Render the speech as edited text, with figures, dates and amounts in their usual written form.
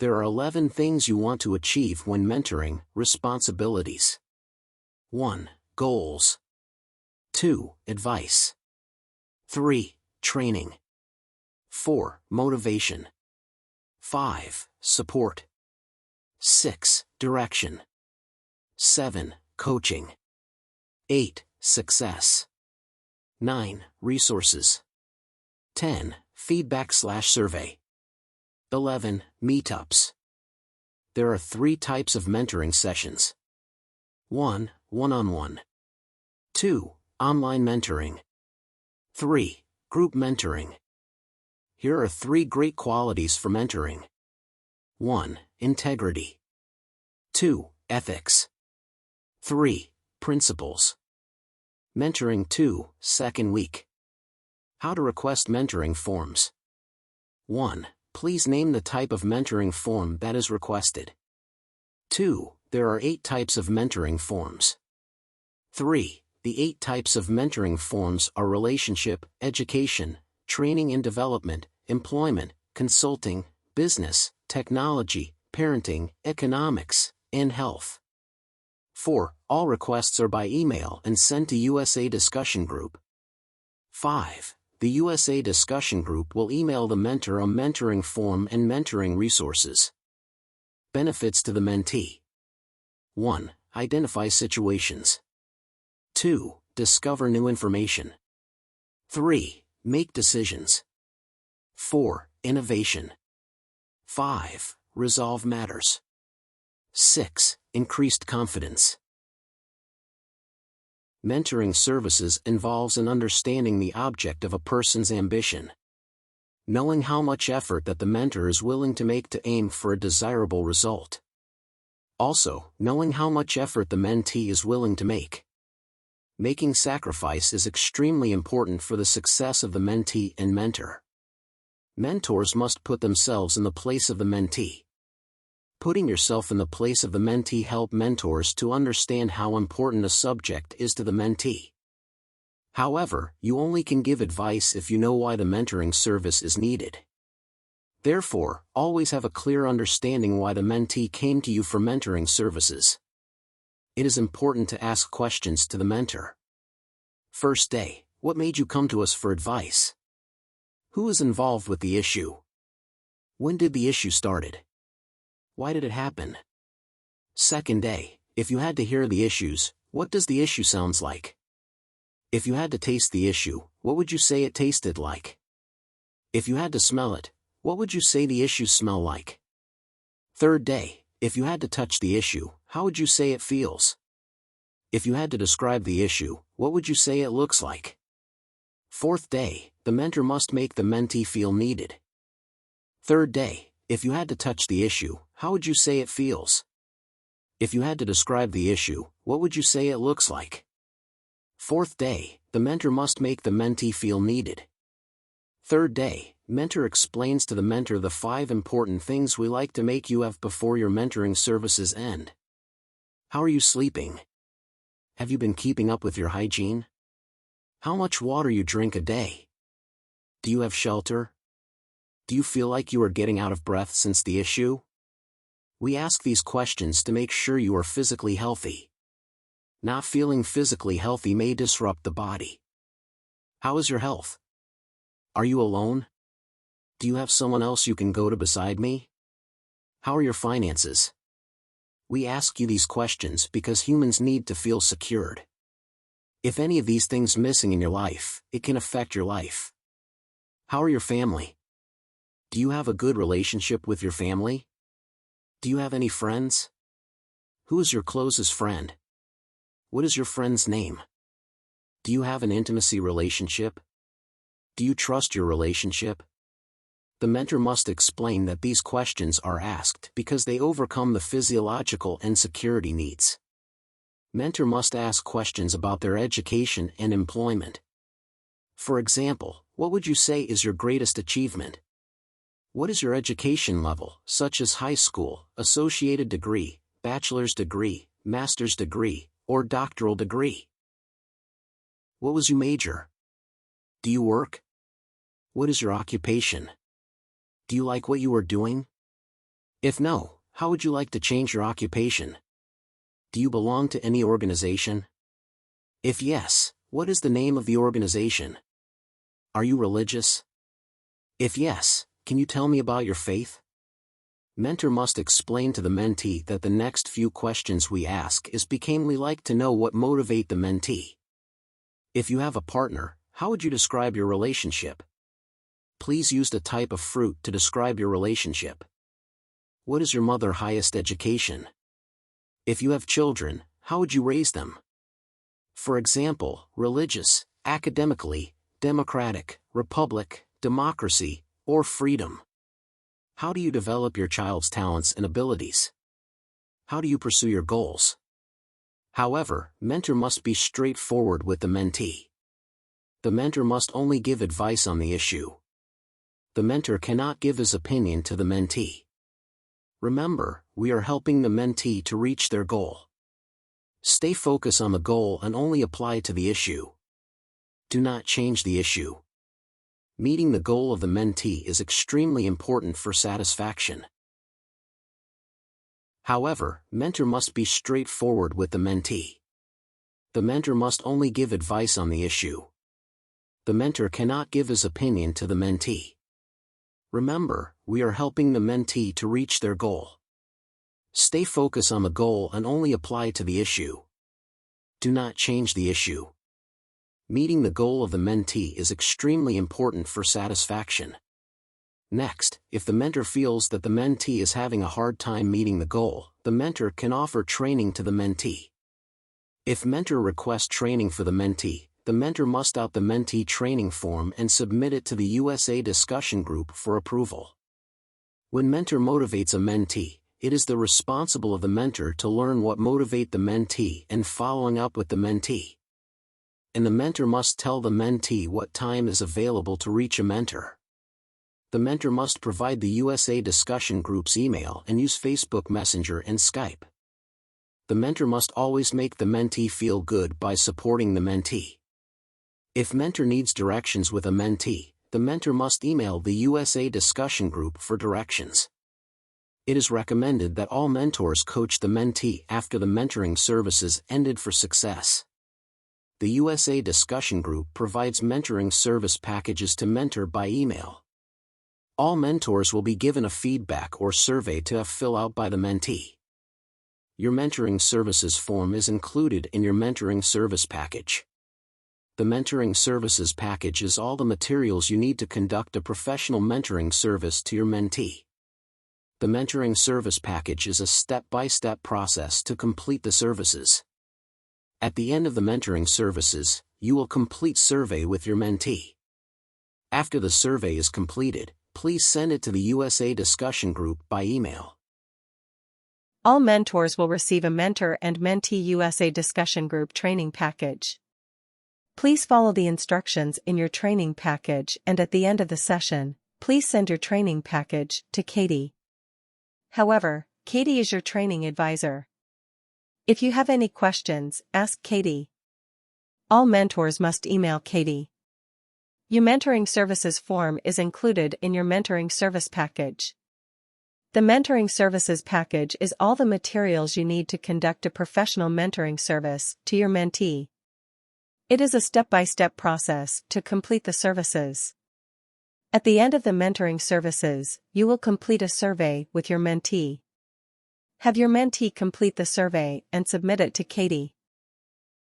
There are 11 things you want to achieve when mentoring. Responsibilities. 1. Goals. 2. Advice. 3. Training. 4. Motivation. 5. Support. 6. Direction. 7. Coaching. 8. Success. 9. Resources. 10. Feedback/survey. 11. Meetups. There are 3 types of mentoring sessions. 1. One-on-one. 2. Online mentoring. 3. Group mentoring. Here are 3 great qualities for mentoring. 1. Integrity. 2. Ethics. 3. Principles. Mentoring 2, second week. How to request mentoring forms. 1. Please name the type of mentoring form that is requested. 2. There are 8 types of mentoring forms. 3. The 8 types of mentoring forms are relationship, education, training and development, employment, consulting, business, technology, parenting, economics, and health. 4. All requests are by email and sent to USA Discussion Group. 5. The USA Discussion Group will email the mentor a mentoring form and mentoring resources. Benefits to the mentee. 1. Identify situations. 2. Discover new information. 3. Make decisions. 4. Innovation. 5. Resolve matters. 6. Increased confidence. Mentoring services involves an understanding the object of a person's ambition. Knowing how much effort that the mentor is willing to make to aim for a desirable result. Also, knowing how much effort the mentee is willing to make. Making sacrifice is extremely important for the success of the mentee and mentor. Mentors must put themselves in the place of the mentee. Putting yourself in the place of the mentee helps mentors to understand how important a subject is to the mentee. However, you only can give advice if you know why the mentoring service is needed. Therefore, always have a clear understanding why the mentee came to you for mentoring services. It is important to ask questions to the mentor. First day, what made you come to us for advice? Who is involved with the issue? When did the issue started? Why did it happen? Second day, if you had to hear the issues, what does the issue sounds like? If you had to taste the issue, what would you say it tasted like? If you had to smell it, what would you say the issues smell like? Third day, if you had to touch the issue, how would you say it feels? If you had to describe the issue, what would you say it looks like? Fourth day, the mentor must make the mentee feel needed. Third day, if you had to touch the issue, how would you say it feels? If you had to describe the issue, what would you say it looks like? Fourth day, the mentor must make the mentee feel needed. Third day, mentor explains to the mentor the 5 important things we like to make you have before your mentoring services end. How are you sleeping? Have you been keeping up with your hygiene? How much water you drink a day? Do you have shelter? Do you feel like you are getting out of breath since the issue? We ask these questions to make sure you are physically healthy. Not feeling physically healthy may disrupt the body. How is your health? Are you alone? Do you have someone else you can go to beside me? How are your finances? We ask you these questions because humans need to feel secured. If any of these things missing in your life, it can affect your life. How are your family? Do you have a good relationship with your family? Do you have any friends? Who is your closest friend? What is your friend's name? Do you have an intimacy relationship? Do you trust your relationship? The mentor must explain that these questions are asked because they overcome the physiological and security needs. Mentor must ask questions about their education and employment. For example, what would you say is your greatest achievement? What is your education level, such as high school, associated degree, bachelor's degree, master's degree, or doctoral degree? What was your major? Do you work? What is your occupation? Do you like what you are doing? If no, how would you like to change your occupation? Do you belong to any organization? If yes, what is the name of the organization? Are you religious? If yes, can you tell me about your faith? Mentor must explain to the mentee that the next few questions we ask is because we like to know what motivate the mentee. If you have a partner, how would you describe your relationship? Please use the type of fruit to describe your relationship. What is your mother's highest education? If you have children, how would you raise them? For example, religious, academically, democratic, republic, democracy, or freedom. How do you develop your child's talents and abilities? How do you pursue your goals? However, mentor must be straightforward with the mentee. The mentor must only give advice on the issue. The mentor cannot give his opinion to the mentee. Remember, we are helping the mentee to reach their goal. Stay focused on the goal and only apply to the issue. Do not change the issue. Meeting the goal of the mentee is extremely important for satisfaction. However, mentor must be straightforward with the mentee. The mentor must only give advice on the issue. The mentor cannot give his opinion to the mentee. Remember, we are helping the mentee to reach their goal. Stay focused on the goal and only apply to the issue. Do not change the issue. Meeting the goal of the mentee is extremely important for satisfaction. Next, if the mentor feels that the mentee is having a hard time meeting the goal, the mentor can offer training to the mentee. If mentor requests training for the mentee, the mentor must out the mentee training form and submit it to the USA discussion group for approval. When mentor motivates a mentee, it is the responsible of the mentor to learn what motivate the mentee and following up with the mentee. And the mentor must tell the mentee what time is available to reach a mentor. The mentor must provide the USA discussion group's email and use Facebook Messenger and Skype. The mentor must always make the mentee feel good by supporting the mentee. If mentor needs directions with a mentee, the mentor must email the USA discussion group for directions. It is recommended that all mentors coach the mentee after the mentoring services ended for success. The USA discussion group provides mentoring service packages to mentor by email. All mentors will be given a feedback or survey to fill out by the mentee. Your mentoring services form is included in your mentoring service package. The mentoring services package is all the materials you need to conduct a professional mentoring service to your mentee. The mentoring service package is a step-by-step process to complete the services. At the end of the mentoring services, you will complete survey with your mentee. After the survey is completed, please send it to the USA discussion group by email. All mentors will receive a mentor and mentee USA discussion group training package. Please follow the instructions in your training package, and at the end of the session, please send your training package to Katie. However, Katie is your training advisor. If you have any questions, ask Katie. All mentors must email Katie. Your mentoring services form is included in your mentoring service package. The mentoring services package is all the materials you need to conduct a professional mentoring service to your mentee. It is a step-by-step process to complete the services. At the end of the mentoring services, you will complete a survey with your mentee. Have your mentee complete the survey and submit it to Katie.